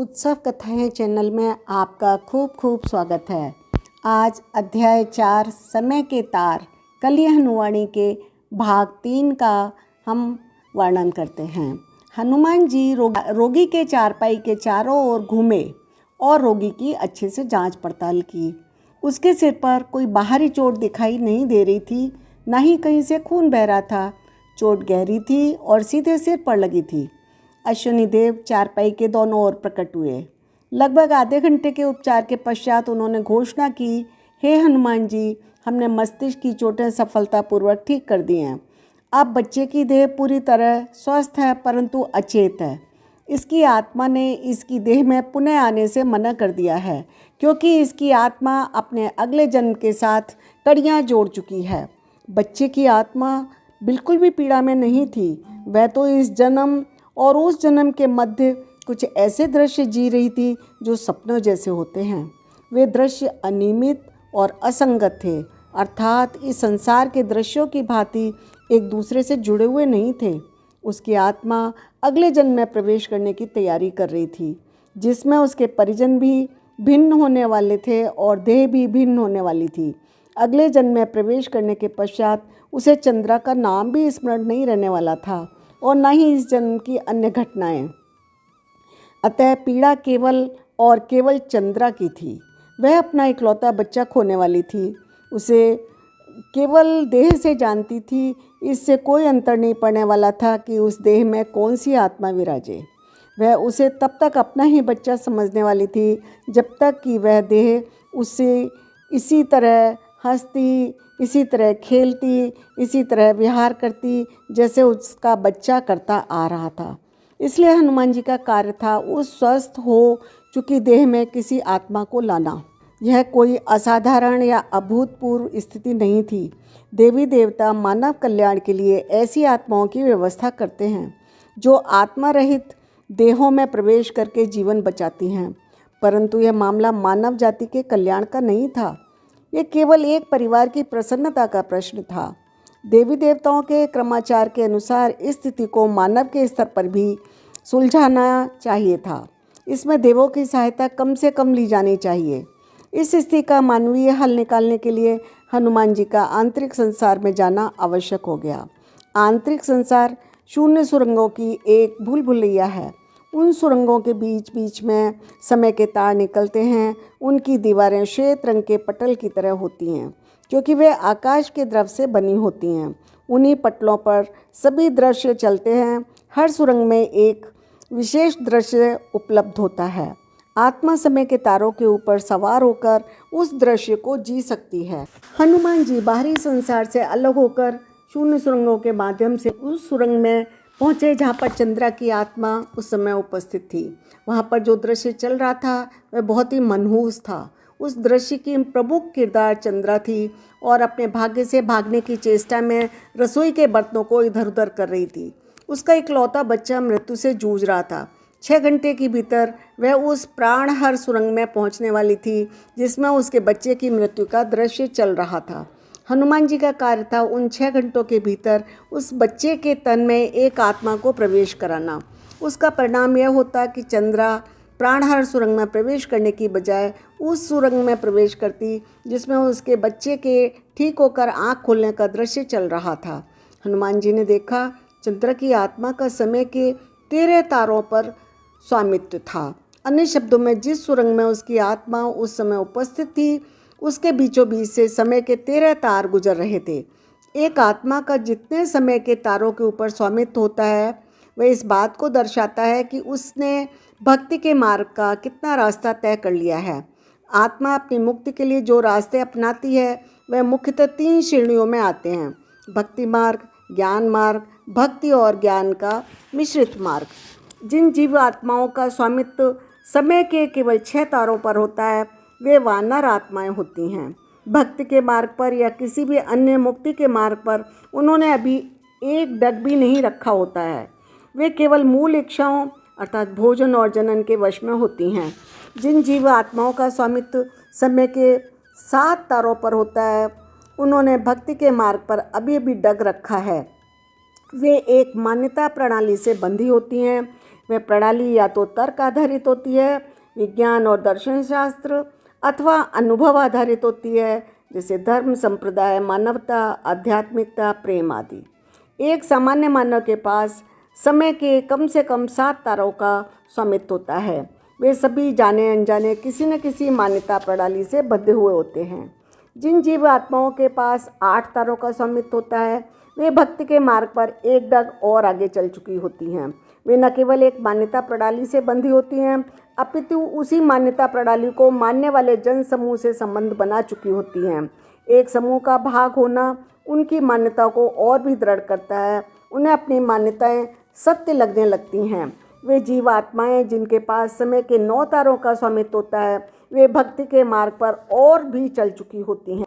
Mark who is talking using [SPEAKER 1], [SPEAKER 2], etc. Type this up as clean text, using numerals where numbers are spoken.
[SPEAKER 1] उत्सव कथाएं चैनल में आपका खूब खूब स्वागत है। आज अध्याय 4 समय के तार कली हनुमानी के भाग 3 का हम वर्णन करते हैं। हनुमान जी रोगी के चारपाई के चारों ओर घूमे और रोगी की अच्छे से जांच पड़ताल की। उसके सिर पर कोई बाहरी चोट दिखाई नहीं दे रही थी, ना ही कहीं से खून बह रहा था। चोट गहरी थी और सीधे सिर पर लगी थी। अश्विनी देव चारपाई के दोनों ओर प्रकट हुए। लगभग आधे घंटे के उपचार के पश्चात उन्होंने घोषणा की, हे हनुमान जी, हमने मस्तिष्क की चोटें सफलतापूर्वक ठीक कर दी हैं। अब बच्चे की देह पूरी तरह स्वस्थ है, परंतु अचेत है। इसकी आत्मा ने इसकी देह में पुनः आने से मना कर दिया है, क्योंकि इसकी आत्मा अपने अगले जन्म के साथ कड़ियाँ जोड़ चुकी है। बच्चे की आत्मा बिल्कुल भी पीड़ा में नहीं थी। वह तो इस जन्म और उस जन्म के मध्य कुछ ऐसे दृश्य जी रही थी जो सपनों जैसे होते हैं। वे दृश्य अनियमित और असंगत थे, अर्थात इस संसार के दृश्यों की भांति एक दूसरे से जुड़े हुए नहीं थे। उसकी आत्मा अगले जन्म में प्रवेश करने की तैयारी कर रही थी, जिसमें उसके परिजन भी भिन्न होने वाले थे और देह भी भिन्न होने वाली थी। अगले जन्म में प्रवेश करने के पश्चात उसे चंद्रा का नाम भी स्मरण नहीं रहने वाला था और न ही इस जन्म की अन्य घटनाएं। अतः पीड़ा केवल चंद्रा की थी। वह अपना इकलौता बच्चा खोने वाली थी। उसे केवल देह से जानती थी। इससे कोई अंतर नहीं पड़ने वाला था कि उस देह में कौन सी आत्मा विराजे। वह उसे तब तक अपना ही बच्चा समझने वाली थी जब तक कि वह देह उससे इसी तरह हंसती, इसी तरह खेलती, इसी तरह विहार करती जैसे उसका बच्चा करता आ रहा था। इसलिए हनुमान जी का कार्य था उस स्वस्थ हो चुकी देह में किसी आत्मा को लाना। यह कोई असाधारण या अभूतपूर्व स्थिति नहीं थी। देवी देवता मानव कल्याण के लिए ऐसी आत्माओं की व्यवस्था करते हैं जो आत्मा रहित देहों में प्रवेश करके जीवन बचाती हैं, परंतु यह मामला मानव जाति के कल्याण का नहीं था। यह केवल एक परिवार की प्रसन्नता का प्रश्न था। देवी देवताओं के क्रमाचार के अनुसार इस स्थिति को मानव के स्तर पर भी सुलझाना चाहिए था। इसमें देवों की सहायता कम से कम ली जानी चाहिए। इस स्थिति का मानवीय हल निकालने के लिए हनुमान जी का आंतरिक संसार में जाना आवश्यक हो गया। आंतरिक संसार शून्य सुरंगों की एक भूल भुलैया है। उन सुरंगों के बीच बीच में समय के तार निकलते हैं। उनकी दीवारें श्वेत रंग के पटल की तरह होती हैं, क्योंकि वे आकाश के द्रव से बनी होती हैं। उन्हीं पटलों पर सभी दृश्य चलते हैं। हर सुरंग में एक विशेष दृश्य उपलब्ध होता है। आत्मा समय के तारों के ऊपर सवार होकर उस दृश्य को जी सकती है। हनुमान जी बाहरी संसार से अलग होकर शून्य सुरंगों के माध्यम से उस सुरंग में पहुँचे जहाँ पर चंद्रा की आत्मा उस समय उपस्थित थी। वहाँ पर जो दृश्य चल रहा था वह बहुत ही मनहूस था। उस दृश्य की प्रमुख किरदार चंद्रा थी और अपने भाग्य से भागने की चेष्टा में रसोई के बर्तनों को इधर उधर कर रही थी। उसका इकलौता बच्चा मृत्यु से जूझ रहा था। 6 घंटे के भीतर वह उस प्राणहर सुरंग में पहुँचने वाली थी जिसमें उसके बच्चे की मृत्यु का दृश्य चल रहा था। हनुमान जी का कार्य था उन 6 घंटों के भीतर उस बच्चे के तन में एक आत्मा को प्रवेश कराना। उसका परिणाम यह होता कि चंद्रा प्राणहर सुरंग में प्रवेश करने की बजाय उस सुरंग में प्रवेश करती जिसमें उसके बच्चे के ठीक होकर आँख खोलने का दृश्य चल रहा था। हनुमान जी ने देखा चंद्रा की आत्मा का समय के 13 तारों पर स्वामित्व था। अन्य शब्दों में, जिस सुरंग में उसकी आत्मा उस समय उपस्थित थी उसके बीचों बीच से समय के 13 तार गुजर रहे थे। एक आत्मा का जितने समय के तारों के ऊपर स्वामित्व होता है वह इस बात को दर्शाता है कि उसने भक्ति के मार्ग का कितना रास्ता तय कर लिया है। आत्मा अपनी मुक्ति के लिए जो रास्ते अपनाती है वह मुख्यतः 3 श्रेणियों में आते हैं: भक्ति मार्ग, ज्ञान मार्ग, भक्ति और ज्ञान का मिश्रित मार्ग। जिन जीव आत्माओं का स्वामित्व समय के केवल 6 तारों पर होता है वे वानर आत्माएं होती हैं। भक्ति के मार्ग पर या किसी भी अन्य मुक्ति के मार्ग पर उन्होंने अभी एक डग भी नहीं रखा होता है। वे केवल मूल इच्छाओं अर्थात भोजन और जनन के वश में होती हैं। जिन जीव आत्माओं का स्वामित्व समय के 7 तारों पर होता है उन्होंने भक्ति के मार्ग पर अभी डग रखा है। वे एक मान्यता प्रणाली से बंधी होती हैं। वह प्रणाली या तो तर्क आधारित होती है, विज्ञान और दर्शन शास्त्र, अथवा अनुभव आधारित होती है, जैसे धर्म, संप्रदाय, मानवता, आध्यात्मिकता, प्रेम आदि। एक सामान्य मानव के पास समय के कम से कम 7 तारों का स्वामित्व होता है। वे सभी जाने अनजाने किसी न किसी मान्यता प्रणाली से बंधे हुए होते हैं। जिन जीव आत्माओं के पास 8 तारों का स्वामित्व होता है, वे भक्ति के मार्ग पर एक डग और आगे चल चुकी होती हैं। वे न केवल एक मान्यता प्रणाली से बंधी होती हैं, अपितु उसी मान्यता प्रणाली को मानने वाले जन समूह से संबंध बना चुकी होती हैं। एक समूह का भाग होना उनकी मान्यता को और भी दृढ़ करता है। उन्हें अपनी मान्यताएं सत्य लगने लगती हैं। वे जीव आत्माएं जिनके पास समय के 9 तारों का स्वामित्व होता है, वे भक्ति के मार्ग पर और भी चल चुकी होती हैं।